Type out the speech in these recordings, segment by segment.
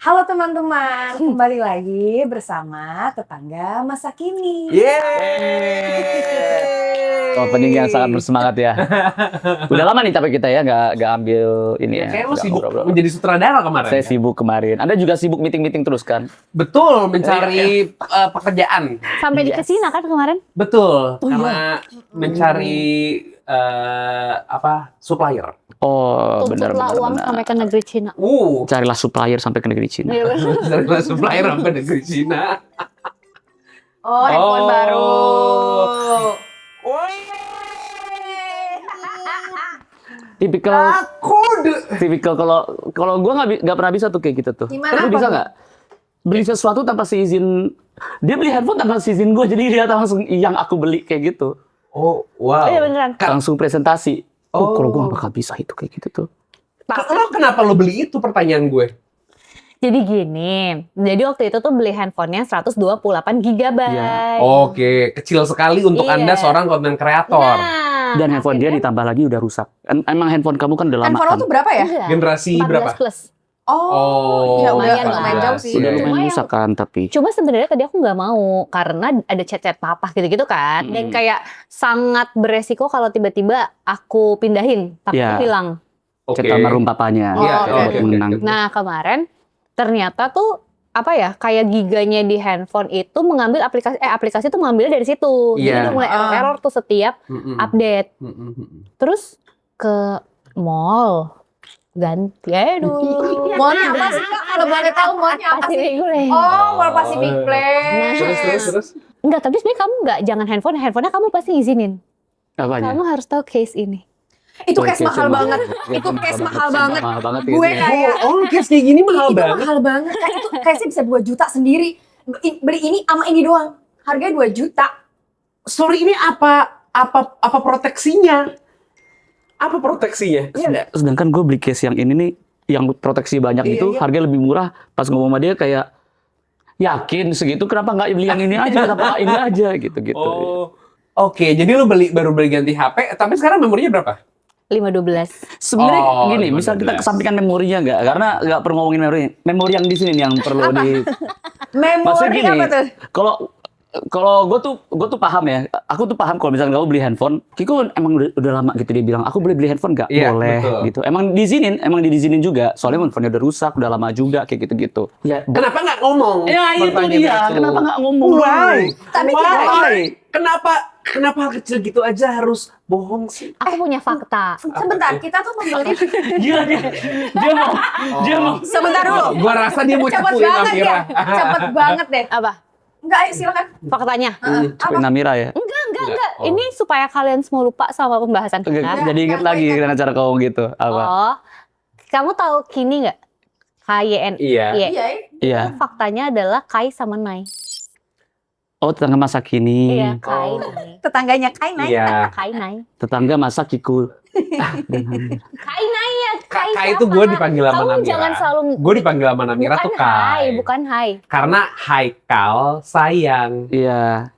Halo teman-teman, kembali lagi bersama Tetangga Masa Kini. Yeay! Opening yang sangat bersemangat ya. Udah lama nih tapi kita ya nggak ambil ini ya. Kayak lo sibuk ngobrol-ngobrol. menjadi sutradara kemarin. Saya kan? sibuk kemarin. Anda juga sibuk meeting-meeting terus kan? Betul, mencari pekerjaan. Sampai di Kesina kan kemarin? Betul, karena mencari supplier. Oh, Tuntutlah uang sampai ke negeri Cina. Carilah supplier sampai ke negeri Cina. Iya benar. Carilah supplier sampai negeri Cina. Oh, handphone baru. Tipikal kalau gue nggak pernah bisa tuh kayak gitu tuh. Gimana? Lu bisa nggak beli sesuatu tanpa seizin? Dia beli handphone tanpa seizin gue, jadi dia langsung yang aku beli kayak gitu. Oh, wow. Iya beneran. Langsung presentasi. Oh, Oh. kalau gue nggak bakal bisa itu kayak gitu tuh. Lo kenapa lo beli itu, pertanyaan gue? Jadi gini, jadi waktu itu tuh beli handphonenya 128 GB. Iya. Oke, kecil sekali untuk Iya. Anda seorang konten kreator. Nah, Dan handphone dia akhirnya ditambah lagi udah rusak. Emang handphone kamu kan udah lama Handphone lo kan? tuh berapa ya? enggak, Generasi 14 berapa? plus. Oh, ya udah lumayan lah. lumayan jauh sih. Udah Iya. lumayan Cuma rusak kan tapi. Cuma sebenarnya tadi aku nggak mau karena ada chat-chat papa gitu-gitu kan. Dan kayak sangat beresiko kalau tiba-tiba aku pindahin, tapi Iya. hilang. Oke. Chat almarhum papanya. Iya, Kayak oke, buat oke, menang. oke. Nah kemarin ternyata tuh apa ya, kayak giganya di handphone itu mengambil aplikasi tuh mengambilnya dari situ. Jadi Iya. udah mulai error tuh setiap Mm-mm. update. Mm-mm. Terus ke mall ganti aduh. Mallnya apa sih Kak? Kalau boleh tahu mallnya apa sih? Oh, Mall Pacific Place. Terus. Enggak, tapi sebenarnya kamu enggak, jangan handphonenya kamu pasti izinin. Apanya? Kamu harus tahu case ini. Itu Oh, case mahal mahal. banget. Case Itu mahal case banget mahal sih, banget. mahal banget Gue gitu. kayak Case kayak gini mahal itu banget. mahal banget. Kayak itu case-nya bisa 2 juta sendiri. Beli ini sama ini doang. Harganya 2 juta. Sorry, ini apa proteksinya? Apa proteksinya? Iya. Sedangkan gue beli case yang ini nih, yang proteksi banyak Iya, itu iya. harganya lebih murah. Pas ngomong sama dia kayak, yakin segitu kenapa nggak beli yang ini aja, kenapa nggak ini aja gitu-gitu. Oh, oke. Jadi lu baru beli ganti HP, tapi sekarang memorinya berapa? 512. Sebenarnya Oh, gini, bisa kita 15. kesampingkan memorinya nggak? Karena nggak perlu ngomongin memori. Memori yang di sini nih yang perlu di. Maksudnya Memori gini, apa tuh? kalau gue tuh paham ya. Aku tuh paham kalau misalnya kamu beli handphone, Kiko emang udah lama gitu dia bilang, aku boleh beli handphone nggak? Iya, Boleh betul. gitu. Emang diizinin juga. Soalnya handphonenya udah rusak, udah lama juga kayak gitu-gitu. Ya, Kenapa nggak ngomong? ya itu Pertanyaan dia. itu. Kenapa nggak ngomong? Why? Tapi Why? Kenapa hal kecil gitu aja harus bohong sih? Aku punya fakta. Sebentar, kita tuh membeli. Gila dia mau. Sebentar dulu. Gua rasa dia mau Cepet cepuin banget ya. Amira. Cepet banget deh. Apa? Enggak, ayo silakan. Faktanya? Cepet Namira ya. Enggak. Oh. Ini supaya kalian semua lupa sama pembahasan kita. Jadi inget lagi karena cara kamu gitu. Apa? Oh, kamu tahu Kini nggak? KYN. Iya. Iya. Faktanya adalah Kai sama Nai. Oh, tetangga masa kini. Iya, Kai Nai. Tetangganya Kainai. Iya. Kai Nai. Tetangga masa Kiku. Kai Nai ya. Kai itu gue dipanggil sama Kamu Namira. jangan selalu. Gue dipanggil sama Namira Bukan tuh Kai. Bukan Hai. Karena Haikal sayang. Iya.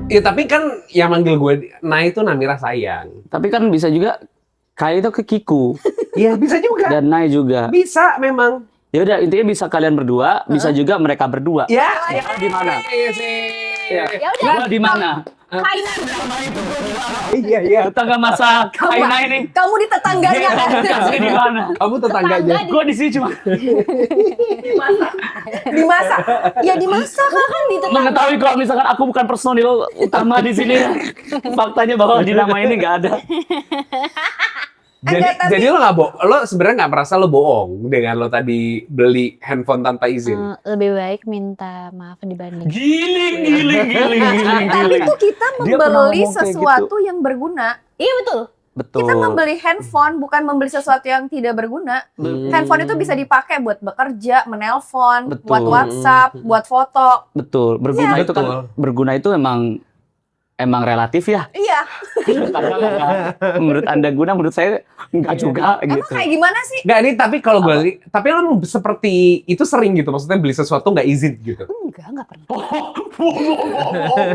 Ya tapi kan yang manggil gue Nai itu Namira sayang. Tapi kan bisa juga Kai itu ke Kiku Iya bisa juga. dan Nai juga. Bisa memang. Ya udah intinya bisa kalian berdua, bisa juga mereka berdua. Ya. Di mana? Iya. Ya udah. Gua di mana? Kai Nai. Iya. Tetangga masa Kai Nai nih. Kamu di tetangganya kan? Kasih di mana? Kamu tetangganya. Gua di sini cuma Dimasak. Ya dimasak kan di tetangga. mengetahui kalau misalkan aku bukan personil utama di sini. Faktanya bahwa di nama ini nggak ada. Enggak, tapi- Jadi lo sebenarnya nggak merasa lo bohong dengan lo tadi beli handphone tanpa izin. Lebih baik minta maaf dibanding. Giling. Tapi tuh kita Dia pernah membeli ngomong kayak sesuatu yang berguna. Iya betul. Betul. Kita membeli handphone bukan membeli sesuatu yang tidak berguna. Handphone itu bisa dipakai buat bekerja, menelpon, Betul. buat WhatsApp, buat foto. Betul. Berguna Iya, itu kan betul. berguna itu emang relatif ya. Iya. Menurut Anda guna, menurut saya enggak juga Emang gitu. kayak gimana sih? Nggak nih, tapi kalau gue tapi lo seperti itu sering gitu, maksudnya beli sesuatu nggak izin gitu. Enggak pernah.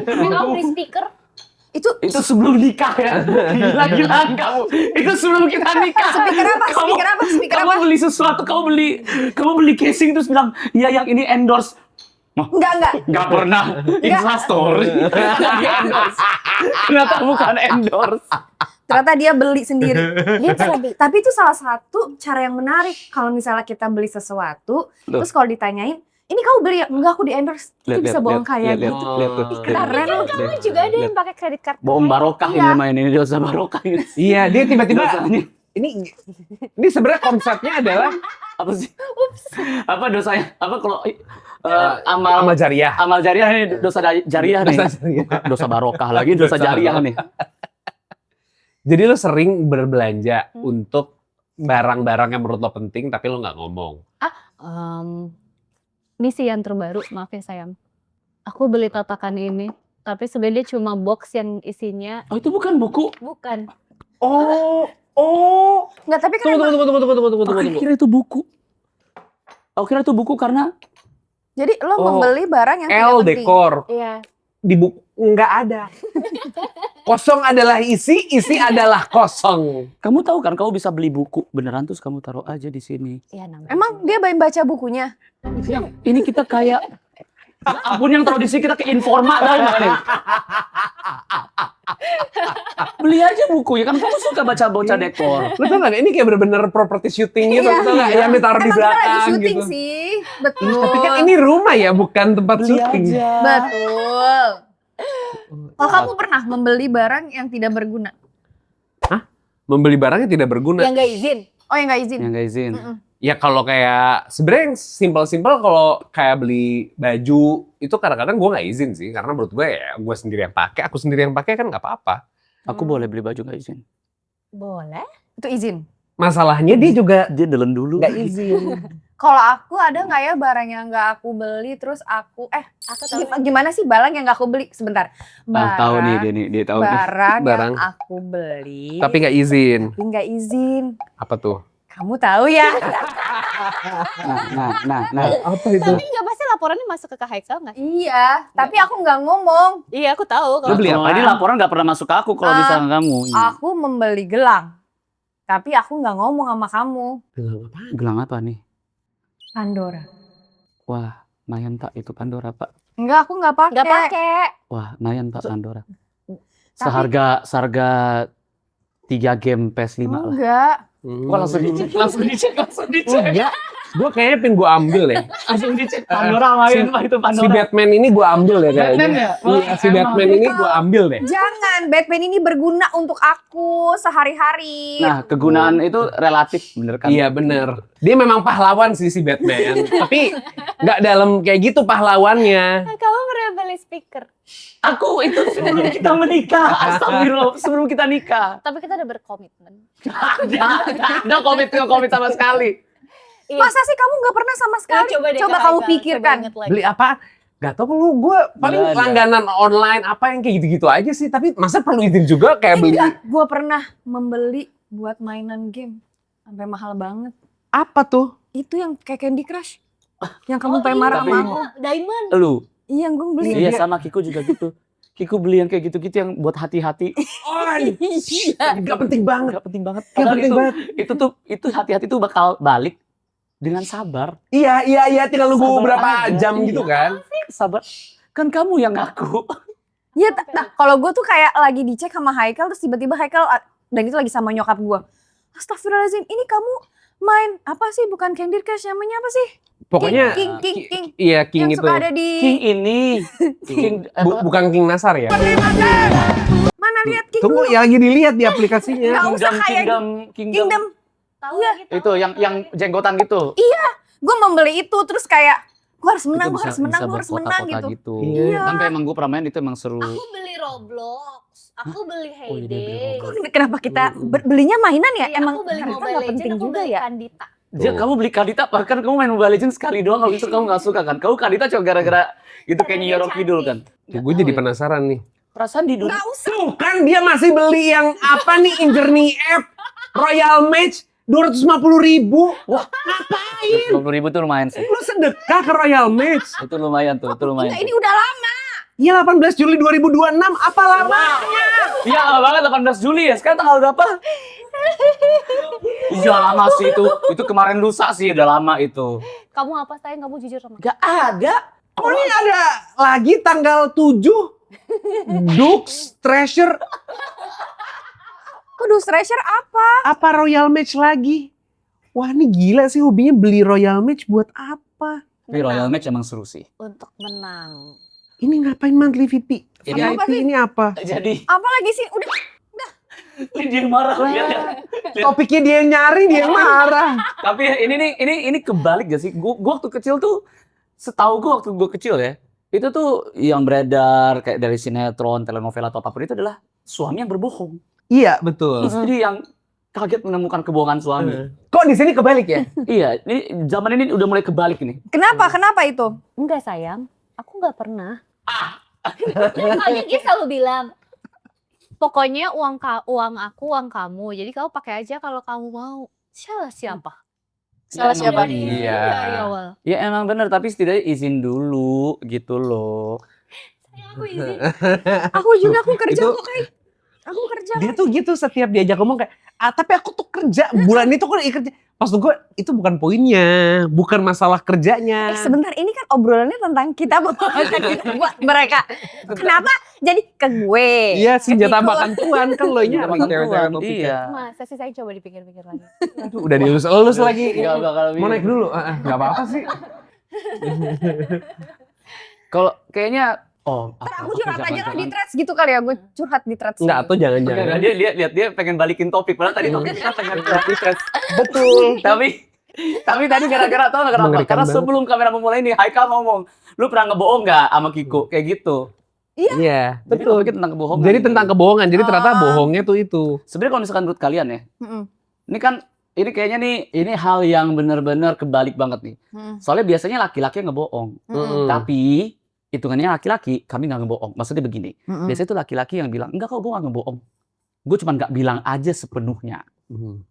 Kamu beli speaker? Itu sebelum nikah ya. Gila-gilaan kamu. Itu sebelum kita nikah. Speaker apa? Kamu beli sesuatu, kamu beli casing terus bilang, "Iya yang ini endorse." Enggak. Enggak pernah. Instastory. Ternyata bukan endorse. Ternyata dia beli sendiri. Tapi itu salah satu cara yang menarik. Kalau misalnya kita beli sesuatu, terus kalau ditanyain, ini kamu beli ya? Enggak, aku di endorse. Itu bisa bohong kayak gitu. Lihat tuh. Keren loh. Kamu juga ada yang pakai kredit card. Bohong barokah ini main ini dosa barokah ini. Iya, dia tiba-tiba Dosanya. ini sebenarnya konsepnya adalah Apa sih? Apa dosanya? Apa kalau amal amal jariah. amal jariah ini dosa jariah nih. Dosa jariah. Bukan dosa barokah lagi dosa Dosa jariah barokah. nih. Jadi lo sering berbelanja untuk barang-barang yang menurut lo penting tapi lo nggak ngomong. Ini sih yang terbaru, maaf ya sayang. Aku beli tatakan ini, tapi sebenarnya cuma box yang isinya Oh, itu bukan buku. bukan. Oh. Enggak, tapi kan emang- Aku kira itu buku. Aku kira itu buku karena jadi lo Oh. membeli barang yang L tidak penting. dekor Iya. di buku nggak ada. Kosong adalah isi adalah kosong. kamu tahu kan kamu bisa beli buku beneran terus kamu taruh aja di sini. Iya namanya. Emang dia baca bukunya? Ini kita kayak ampun yang taruh di sini kita ke Informa tahu nggak nih? Beli aja buku ya kan kamu suka baca dekor. Lo tau nggak? Ini kayak bener-bener property shooting gitu, Iya. tau nggak? Yang ditaruh di Emang kita lagi belakang syuting gitu. sih. Betul. Tapi kan ini rumah ya, bukan tempat Beli syuting. aja. Betul. Kalau kamu pernah membeli barang yang tidak berguna? Membeli barangnya tidak berguna. Yang nggak izin. Oh, yang nggak izin? Yang nggak izin. Mm-mm. Ya kalau kayak sebenarnya yang simpel-simpel kalau kayak beli baju itu kadang-kadang gue nggak izin sih karena menurut gue ya gue sendiri yang pakai, aku sendiri yang pakai kan nggak apa-apa. Aku boleh beli baju nggak izin. Boleh. Itu izin. Masalahnya dia juga Dia nelen dulu. nggak izin. Kalau aku ada nggak ya barang yang nggak aku beli terus aku Aku tahu. gimana sih barang yang nggak aku beli? Sebentar. Tahu nih dia tahu nih. Barang Barang. yang aku beli Tapi nggak izin. tapi nggak izin. Apa tuh? Kamu tahu ya? Nah. Apa itu? Tapi nggak pasti laporannya masuk ke Kak Haikal nggak? Iya, tapi aku nggak ngomong. Iya aku tahu. Lu beli Kalau apaan? ini laporan nggak pernah masuk ke aku kalau Ah, misalnya kamu. Aku membeli gelang, tapi aku nggak ngomong sama kamu. Gelang apa nih? Pandora. Wah, lumayan Pak itu Pandora Pak. Enggak, aku nggak pakai. Nggak pakai. Wah, lumayan Pak Pandora. Tapi- Seharga 3 game PS5 lah. Enggak. Wah, langsung dicek. Enggak. Gue kayaknya pengen gue ambil ya. Langsung dicek Pandora lumayan Pak itu Si Pandora. Batman ini gue ambil deh kayaknya. Batman ya? Wah, Iya, si Batman emang. ini gue ambil deh. Jangan, Batman ini berguna untuk aku sehari-hari. Nah, kegunaan itu relatif, bener kan? Iya bener. Dia memang pahlawan sih si Batman. Tapi nggak dalam kayak gitu pahlawannya. Kamu pernah beli speaker? Aku itu sebelum kita menikah. Astagfirullah, sebelum kita nikah. Tapi kita udah berkomitmen. Nggak ada komit sama sekali. Iya. Masa sih kamu nggak pernah sama sekali? Coba deh, Coba Kak kamu Haikal, pikirkan. coba inget lagi. Beli apa? Gak tau lu, gue paling Nggak ada. langganan online apa yang kayak gitu-gitu aja sih. Tapi masa perlu izin juga kayak beli Enggak, gue pernah membeli buat mainan game. Sampai mahal banget. apa tuh? Itu yang kayak Candy Crush. Yang kamu pengen marah tapi- sama aku. Diamond. Lu, Iya, yang gue beli. iya sama Kiko juga gitu. Kiko beli yang kayak gitu-gitu yang buat hati-hati. Oh, gak penting banget. Gak penting banget. Gak Padahal penting itu, banget. itu hati-hati tuh bakal balik dengan sabar. Iya, tinggal nunggu Sabar berapa aja, jam iya. gitu kan. Sabar. Kan kamu yang ngaku. Iya, nah kalau gue tuh kayak lagi dicek sama Haikal, terus tiba-tiba Haikal, dan itu lagi sama nyokap gue. Astagfirullahaladzim, ini kamu main apa sih? Bukan Candy Crush, namanya apa sih? Pokoknya King. Iya, King Yang itu. suka ada di... King ini. King, Bukan King Nasar ya. Mana lihat King Tunggu, dulu. ya lagi dilihat di aplikasinya. Nggak usah kayak Kingdom. Tahu Iya. gitu. Itu yang jenggotan gitu. Gue membeli itu, terus kayak, gue harus menang, Itu gue harus menang, bisa gue harus menang berkota-kota gitu. Iya. Iya. Sampai emang gue pernah main itu emang seru. Aku beli Roblox. Aku beli Oh, iya, dia beli Heyday. Roblox. Kenapa kita belinya mainan ya? Iya, Emang aku beli ternyata Mobile nggak penting Legends, aku juga beli ya. Kandita. Dia, kamu beli Kadita, bahkan kamu main Mobile Legends sekali doang, habis itu kamu gak suka kan? Kamu Kadita cuma gara-gara gitu kayak Nyi Roro Kidul kan? Gue jadi penasaran nih. Perasaan di dunia. Nggak usah. Tuh kan dia masih beli yang apa nih Injourney app Royal Match 250.000. Wah, Ngapain? 20.000 tuh lumayan sih. Lu sedekah ke Royal Match. Itu lumayan tuh, itu lumayan. Enggak, ini udah lama. Iya 18 Juli 2026. Apa lamanya? Iya lama banget 18 Juli ya. Sekarang tanggal berapa? Iya lama sih itu. Itu kemarin lusa sih udah lama itu. Kamu apa sayang? Kamu jujur sama aku. Gak ada. Oh ini ada lagi tanggal 7. Dukes Treasure. Kudu treasure apa? Apa Royal Match lagi? Wah ini gila sih hobinya beli Royal Match buat apa? Tapi Royal Match emang seru sih. Untuk menang. Ini ngapain monthly VP? Ini VIP apa sih? ini apa? Jadi Apa lagi sih? Udah. dia marah. Lihat. Topiknya dia yang nyari, dia yang marah. Tapi ini kebalik gak sih? Gua waktu kecil tuh, setahu gua waktu gua kecil ya, itu tuh yang beredar kayak dari sinetron, telenovela atau apapun itu adalah suami yang berbohong, Iya betul. istri yang kaget menemukan kebohongan suami. Kok di sini kebalik ya? Iya, ini zaman ini udah mulai kebalik nih. Kenapa? Kenapa itu? Enggak sayang, aku nggak pernah. Makanya dia selalu bilang, pokoknya uang aku, uang kamu. Jadi kamu pakai aja kalau kamu mau. Salah siapa? Salah Ya, siapa? emang bener. Iya. Dari awal. Ya emang bener, tapi setidaknya izin dulu gitu loh. Aku izin. Aku juga kerja Itu- kok kayak. Aku kerja. Dia tuh gitu setiap diajak ngomong kayak, tapi aku tuh kerja, bulan itu aku kerja. Maksud gue, itu bukan poinnya, bukan masalah kerjanya. Sebentar, ini kan obrolannya tentang kita buat mereka. Kenapa jadi ke gue? Iya, senjata Ikut. makan tuan kan lo nya Senjata makan tuan, topiknya. iya. Masa sih saya coba dipikir-pikir lagi. Aduh, udah dielus-elus lagi. Gak bakal Mau naik dulu? Gak apa-apa sih. Kalau kayaknya, Ntar aku curhat aja lah di threads gitu kali ya, gue curhat di threads. Enggak, atau jangan-jangan. Enggak, dia lihat dia pengen balikin topik, padahal tadi topiknya pengen balikin tes. Betul. Tapi tadi gara-gara tau nggak kenapa? Mengerikan Karena banget. sebelum kamera memulai ini, Haikal ngomong, lu pernah ngebohong nggak sama Kiko? Kayak gitu. Iya, Jadi betul. topiknya tentang kebohongan. Jadi tentang kebohongan. Jadi ternyata Ah. bohongnya tuh itu. Sebenarnya kalau misalkan menurut kalian ya, Mm-mm. ini kayaknya nih, ini hal yang benar-benar kebalik banget nih. Mm-mm. Soalnya biasanya laki-laki yang ngebohong. Mm-mm. Tapi hitungannya laki-laki, kami nggak ngebohong. Maksudnya begini, Mm-mm. biasanya itu laki-laki yang bilang, enggak kok gue nggak ngebohong. Gue cuma nggak bilang aja sepenuhnya.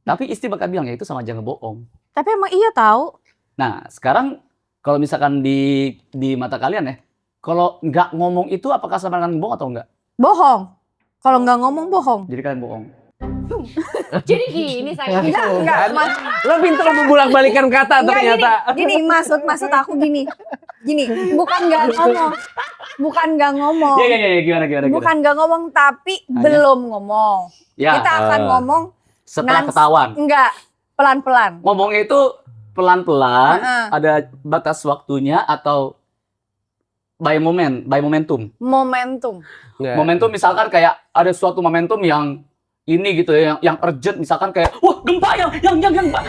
Tapi istri bakal bilang, ya itu sama aja ngebohong. Tapi emang iya tahu. Nah, sekarang kalau misalkan di mata kalian ya, kalau nggak ngomong itu apakah sama dengan bohong atau enggak? Bohong. Kalau nggak ngomong bohong. Jadi kalian bohong. Jadi gini sayang. Enggak, Lo pintar membulak-balikan kata ternyata. Gini, maksud aku gini. Gini, bukan nggak ngomong. Bukan nggak ngomong. Iya, gimana. Bukan nggak ngomong, tapi Hanya- belum ngomong. Ya, Kita akan ngomong setelah Nans- ketahuan. enggak pelan-pelan. Ngomongnya itu pelan-pelan, Heeh. ada batas waktunya atau by momentum. Momentum. Nggak. Momentum misalkan kayak ada suatu momentum yang ini gitu ya, yang urgent misalkan kayak wah gempa yang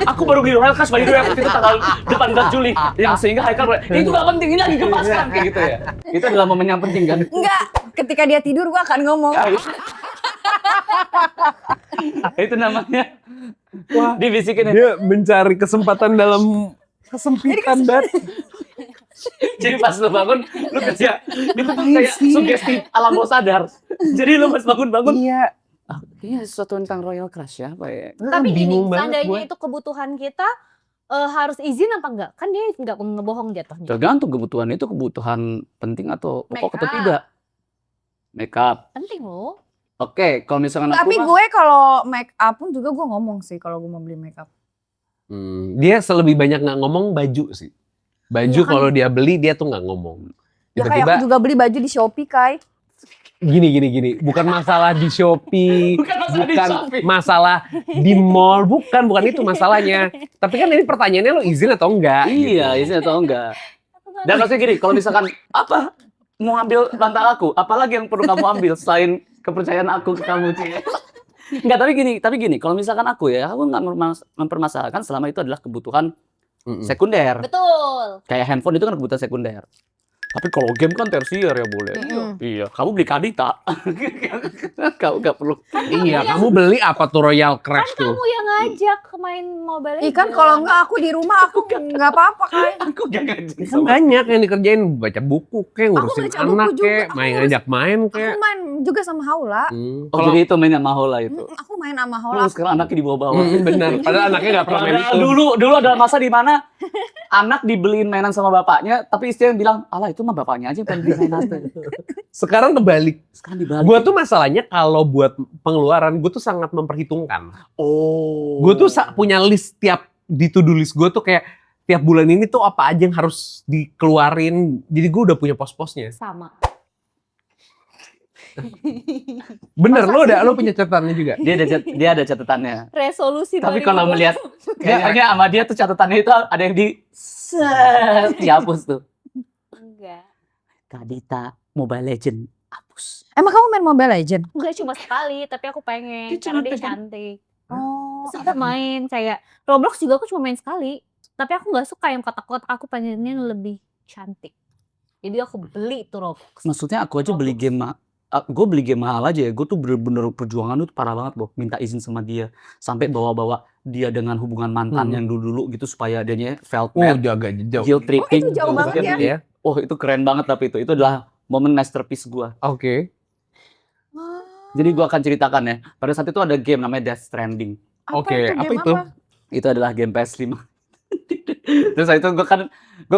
aku baru di Royal Clash Bali Royal itu tanggal 18 Juli yang sehingga Haikal itu gak penting, ini lagi gempa sekarang kayak gitu ya. Itu adalah momen yang penting kan. Enggak, ketika dia tidur gua akan ngomong. Itu namanya Wah, dibisikin ya. dia mencari kesempatan dalam kesempitan banget. Jadi pas lu bangun, lu kerja itu tuh kayak sih? sugesti alam bawah sadar. Jadi lu pas bangun-bangun, Iya. kayaknya sesuatu tentang Royal Clash ya, Pak ya. Tapi gini, Bingung banget seandainya gue. itu kebutuhan kita, harus izin apa enggak? Kan dia nggak ngebohong jatuhnya. Tergantung kebutuhan itu kebutuhan penting atau pokok atau Make up. tidak. Make up. Penting loh. Oke, kalau misalkan aku Tapi mah- gue kalau make up pun juga gue ngomong sih kalau gue mau beli make up. Dia selebih banyak nggak ngomong baju sih. Baju Iya kan? kalau dia beli dia tuh nggak ngomong. Ya kayak Tiba-tiba aku juga beli baju di Shopee, Kai. gini. Bukan masalah di Shopee, Bukan masalah di Shopee. masalah di mall, bukan itu masalahnya. Tapi kan ini pertanyaannya lo izin atau enggak? Iya, izin atau enggak. Dan maksudnya gini, kalau misalkan apa mau ambil bantal aku, apalagi yang perlu kamu ambil selain kepercayaan aku ke kamu, Ci? Enggak, tapi gini, kalau misalkan aku ya, aku nggak mempermasalahkan selama itu adalah kebutuhan sekunder. Betul. Kayak handphone itu kan kebutuhan sekunder. Tapi kalau game kan tersier ya boleh. Iya, kamu beli Kadita. Kamu nggak perlu. Iya, kamu beli apa tuh Royal Crash tuh? Kamu yang ngajak main Mobile Legends. Ikan kalau enggak aku di rumah aku nggak apa-apa, Kai. Aku gak ngajak Kan sama. banyak yang dikerjain, baca buku kayak ngurusin baca buku anak juga, kayak aku main ngurus- ajak main Aku kayak. main juga sama Haula. Oh, jadi itu mainnya Mahola itu. Aku main sama Oh, Haula. sekarang anaknya dibawa-bawa. Bener, padahal anaknya nggak pernah main Padahal itu. dulu ada masa di mana anak dibeliin mainan sama bapaknya, tapi istrinya bilang, "Alah itu itu mah bapaknya aja yang pengen beli Renate. Sekarang kebalik. Sekarang dibalik. Gue tuh masalahnya kalau buat pengeluaran gue tuh sangat memperhitungkan. Oh. Gue tuh punya list tiap di to-do list gue tuh kayak tiap bulan ini tuh apa aja yang harus dikeluarin. Jadi gue udah punya pos-posnya. Sama. Bener, lo punya catatannya juga. Dia ada catatannya. Resolusi Tapi 2020. kalau melihat kayaknya sama dia tuh catatannya itu ada yang dihapus tuh. Enggak. Kak Dita, Mobile Legend hapus. Emang kamu main Mobile Legend? Enggak cuma sekali, tapi aku pengen Dia karena dia cantik, kan? cantik. Oh, Terus aku main kayak Roblox juga aku cuma main sekali. Tapi aku nggak suka yang kotak-kotak, aku pengennya yang lebih cantik. Jadi aku beli tuh Roblox. Maksudnya aku aja beli game gue beli game mahal aja ya. Gue tuh bener-bener perjuangan tuh parah banget, Boh. Minta izin sama dia. Sampai bawa-bawa dia dengan hubungan mantan yang dulu-dulu gitu supaya dianya felt Oh, bad, jaga jauh. guilt tripping. itu jauh banget ya. Ya. Oh, itu keren banget tapi itu adalah momen masterpiece gue. Oke. Jadi gue akan ceritakan ya. Pada saat itu ada game namanya Death Stranding. Oke, apa game itu? Itu adalah game PS5. Terus itu gue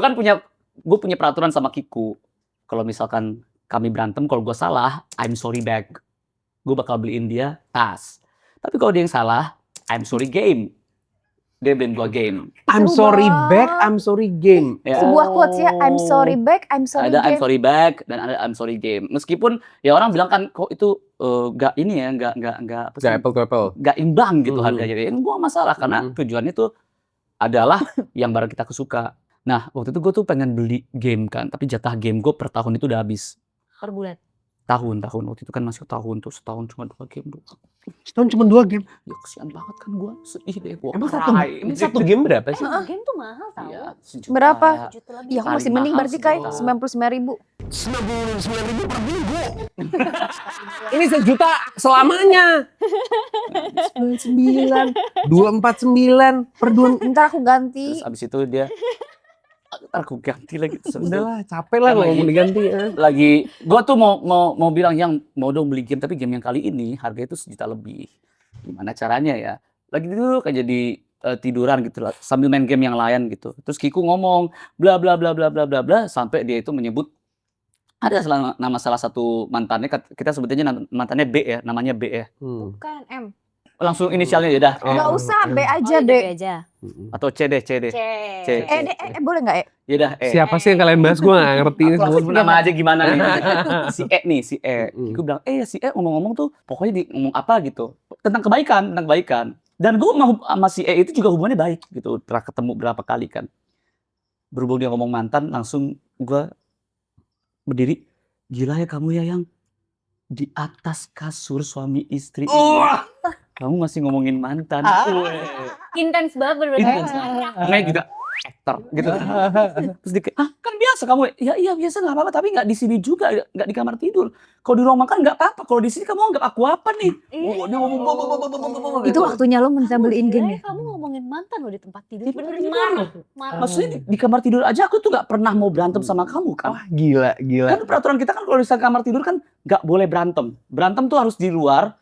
kan punya peraturan sama Kiku. Kalau misalkan kami berantem, kalau gue salah, I'm sorry back. Gue bakal beliin dia tas. Tapi kalau dia yang salah, I'm sorry game. Dia beliin gue game. I'm Seru sorry banget. back, I'm sorry game. Ya. Sebuah quotes ya, I'm sorry back, I'm sorry Ada I'm game. sorry back dan ada I'm sorry game. Meskipun ya orang bilang kan kok itu nggak ini ya, nggak apa sih? Gak apple to apple. Nggak imbang gitu Mhm. harganya. Ya, gue masalah karena tujuannya tuh adalah yang barang kita kesuka. Nah waktu itu gue tuh pengen beli game kan, tapi jatah game gue per tahun itu udah habis. Per bulan. Tahun waktu itu kan masih tahun tuh, setahun cuma 2 game doang. Setahun cuma 2 game. Ya kesian banget kan gue, sedih deh gue. Emang satu game berapa sih? Game tuh mahal tau. Iya, sejuta. Berapa? Juta lebih. Iya, aku masih Paling mending mahal berarti kayak sejuta. 99.000. 99.000 per minggu. Ini 1 juta selamanya. 249 per 2. Ntar aku ganti. Terus abis itu dia, ntar aku ganti lagi. Terus abis itu Udahlah, capek lah kalau mau diganti. lagi gua tuh mau bilang yang mau dong beli game, tapi game yang kali ini harganya itu 1 juta lebih. Gimana caranya ya? Lagi dulu kayak jadi tiduran gitu lah, sambil main game yang lain gitu. Terus Kiku ngomong bla bla bla bla bla bla bla sampai dia itu menyebut ada nama salah satu mantannya, kita sebutnya mantannya B ya, namanya B ya. Bukan M. Langsung inisialnya ya dah. Nggak usah, B aja Oh, deh. aja. Atau C deh. C. Boleh nggak ya? Ya dah E. Siapa sih yang kalian bahas? Gue gak ngerti ini Aku semua. sebut nama aja gimana nih. Si E. Mm. Aku bilang, si E ngomong-ngomong tuh pokoknya ngomong apa gitu. Tentang kebaikan. Dan gue sama si E itu juga hubungannya baik gitu. Pernah ketemu berapa kali kan. Berhubung dia ngomong mantan, langsung gue berdiri. Gila ya kamu ya yang di atas kasur suami istri. Kamu masih ngomongin mantan. Intens banget bener-bener. Intens. Namanya juga aktor gitu. Terus dia kayak, kan biasa kamu. Ya iya biasa nggak apa-apa, tapi nggak di sini juga, nggak di kamar tidur. Kalau di ruang makan nggak apa-apa. Kalau di sini kamu anggap aku apa nih? Dia ngomong Itu waktunya lo minta beliin game ya? Kamu ngomongin mantan lo di tempat tidur. Di Bener tempat marah. Marah. Maksudnya di kamar tidur aja aku tuh nggak pernah mau berantem sama kamu kan? Wah, gila. Kan peraturan kita kan kalau di kamar tidur kan nggak boleh berantem. Berantem tuh harus di luar.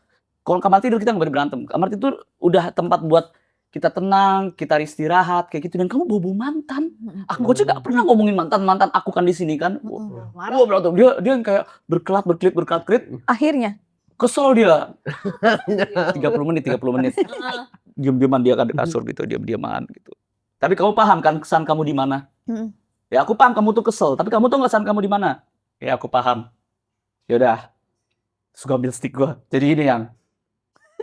Kalau kamar tidur kita nggak boleh berantem. Kamar tidur udah tempat buat kita tenang, kita istirahat kayak gitu. Dan kamu bobo mantan. Aku aja nggak pernah ngomongin mantan aku kan di sini kan. Wah berantem dia yang kayak berkelat-kelit. Akhirnya. Kesel dia. 30 menit. Diam-diaman dia kan di kasur gitu, diam-diaman gitu. Tapi kamu paham kan kesan kamu di mana? Ya aku paham kamu tuh kesel, tapi kamu tuh nggak kesan kamu di mana? Ya aku paham. Yaudah, suka ambil stick gua. Jadi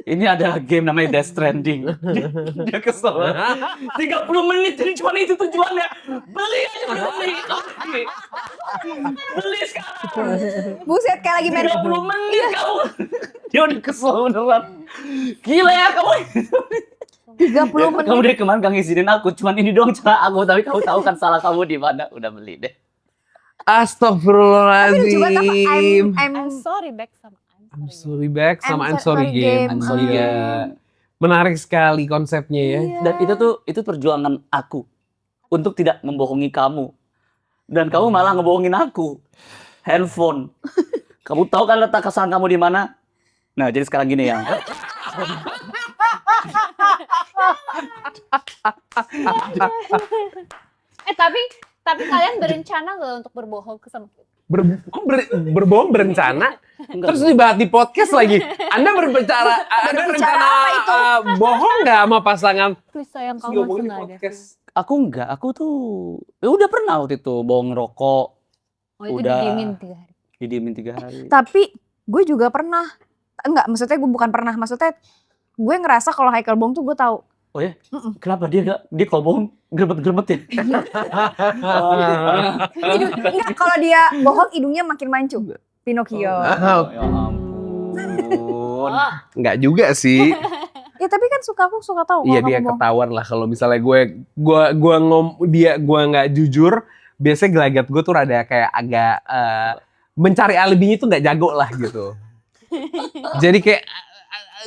ini ada game namanya Death Stranding. Dia kesel. 30 menit jadi cuma itu tujuannya. Beli sekarang. Buset, kayak lagi main 30 menit kamu. Dia udah kesel beneran. Gila ya kamu. 30 menit. Kamu dari kemarin gak ngizinin aku, cuman ini doang cara aku, tapi kamu tahu kan salah kamu di mana. Udah beli deh. Astagfirullahaladzim. Lucu banget apa? I'm sorry back sama I'm sorry back sama I'm sorry game. game. I'm sorry Iya. game. Menarik sekali konsepnya ya. Dan itu perjuangan aku untuk tidak membohongi kamu. Dan kamu malah ngebohongin aku. Handphone. Kamu tahu kan letak kesalahan kamu di mana? Nah, jadi sekarang gini ya. Tapi kalian berencana nggak untuk berbohong ke sama kita? Berbohong berencana, terus dibahas di podcast lagi. Anda berencana apa itu? bohong nggak sama pasangan? Please sayang Terus kamu ngomongin di sengaja. podcast. Aku enggak, aku tuh ya udah pernah waktu itu bohong ngerokok, Oh itu Udah. didiemin 3 hari. didiemin 3 hari. Tapi gue juga pernah. Enggak, maksudnya gue bukan pernah. Maksudnya gue ngerasa kalau Haikal bohong tuh gue tahu. Oh ya? Kenapa dia kalau bohong gremet-gremet ya? Enggak, kalau dia bohong hidungnya makin mancung. Pinocchio. Ya ampun. Nggak juga sih. Ya tapi kan aku suka tahu kalau Iya dia kamu bohong. ketahuan lah kalau misalnya gue nggak jujur, biasanya gelagat gue tuh rada kayak agak mencari alibinya tuh nggak jago lah gitu. Jadi kayak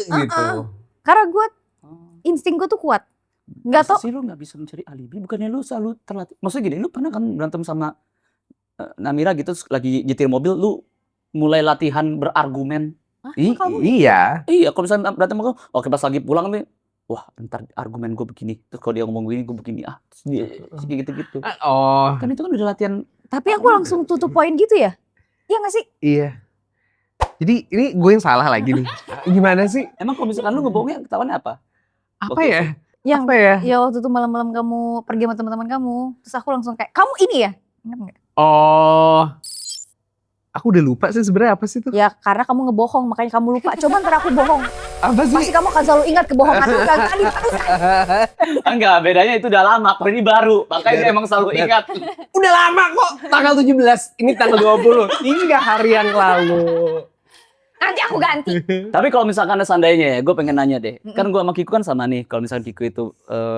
gitu. Karena gue insting gue tuh kuat. Enggak Masa tau. sih lu nggak bisa mencari alibi? Bukannya lu selalu terlatih? Maksudnya gini, lu pernah kan berantem sama Namira gitu, terus lagi nyetir mobil, lu mulai latihan berargumen. Iya. Iya, kalau misalnya berantem sama kamu, oke pas lagi pulang nih, wah ntar argumen gue begini, terus kalau dia ngomong begini, gue begini, terus dia kayak gitu-gitu. Oh, Kan itu kan udah latihan. Tapi aku langsung tutup poin gitu ya? Iya gak sih? iya. Jadi ini gue yang salah lagi nih. Gimana sih? Emang kalau misalkan lu ngebohongnya ketahuannya apa? Apa Oke. ya? Yang Apa ya? ya waktu itu malam-malam kamu pergi sama teman-teman kamu, terus aku langsung kayak, kamu ini ya? Ingat nggak? Oh, aku udah lupa sih sebenarnya apa sih tuh? Ya karena kamu ngebohong, makanya kamu lupa. Coba ntar aku bohong, Apa sih? pasti kamu akan selalu ingat kebohongan itu. Enggak, bedanya itu udah lama, kalau ini baru, makanya dia emang selalu ingat. Udah lama kok. Tanggal 17, ini tanggal 20. Hingga hari yang lalu. Nanti aku ganti. Tapi kalau misalkan seandainya ya, gue pengen nanya deh. Kan gue sama Kiku kan sama nih, kalau misalkan Kiku itu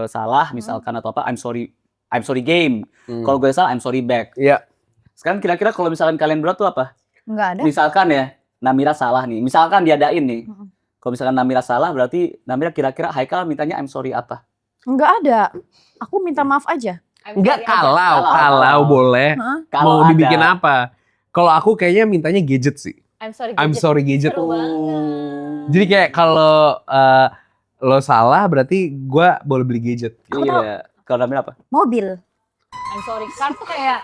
salah misalkan atau apa, I'm sorry game. Kalau gue salah, I'm sorry back. Iya. Sekarang kira-kira kalau misalkan kalian berdua tuh apa? Enggak ada. Misalkan ya, Namira salah nih. Misalkan diadain nih. Kalau misalkan Namira salah, berarti Namira kira-kira Haikal mintanya I'm sorry apa? Enggak ada. Aku minta maaf aja. Enggak, Kalau. kalau boleh. Heeh. Kalau Mau dibikin ada. apa? Kalau aku kayaknya mintanya gadget sih. I'm sorry gadget. Seru banget. Jadi kayak kalau lo salah berarti gue boleh beli gadget. Aku Iya. Kalau Namira apa? Mobil. I'm sorry, kan tuh kayak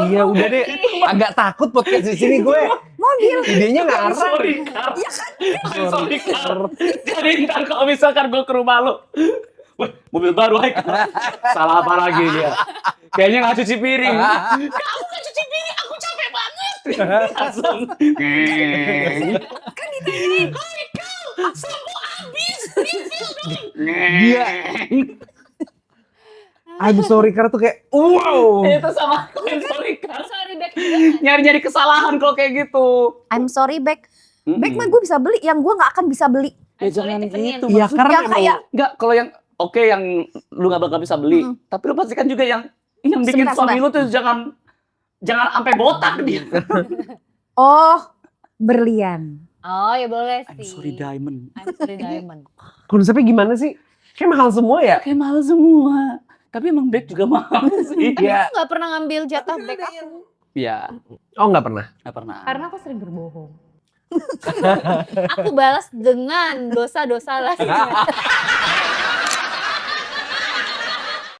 Iya udah deh. Agak takut podcast di sini gue. Mobil. Idenya nggak arah. Sorry, Kar. I'm sorry, Kar. Jadi ntar kalau misalkan gue ke rumah lo, wah, mobil baru Haikal. Salah apa lagi dia? Kayaknya nggak cuci piring. Kamu nggak cuci piring, aku capek banget. Langsung. Kan ditanyain, Haikal, sampo habis, refill dong. Dia. I'm sorry karena tuh kayak wow. Itu sama aku, I'm sorry, Kar. sorry back juga. Nyari-nyari kesalahan kalau kayak gitu. I'm sorry back. Back mah gue bisa beli, yang gue nggak akan bisa beli. Ya I'm sorry, jangan Tiffany, gitu. Iya, maksudnya. karena Yang kayak Enggak, kalau yang oke yang lu gak bisa beli, tapi lu pastikan juga yang bikin Sebentar, suami sebentar. lu tuh jangan sampai botak dia. oh berlian. Oh ya boleh I'm sih. sorry diamond. I'm sorry diamond. Konsepnya gimana sih? Kayak mahal semua ya? Kayak mahal semua. Tapi emang bag juga mahal sih. Iya. Aku nggak pernah ngambil jatah back aku. Iya, Oh nggak pernah. gak pernah. Karena aku sering berbohong. Aku balas dengan dosa-dosa lainnya.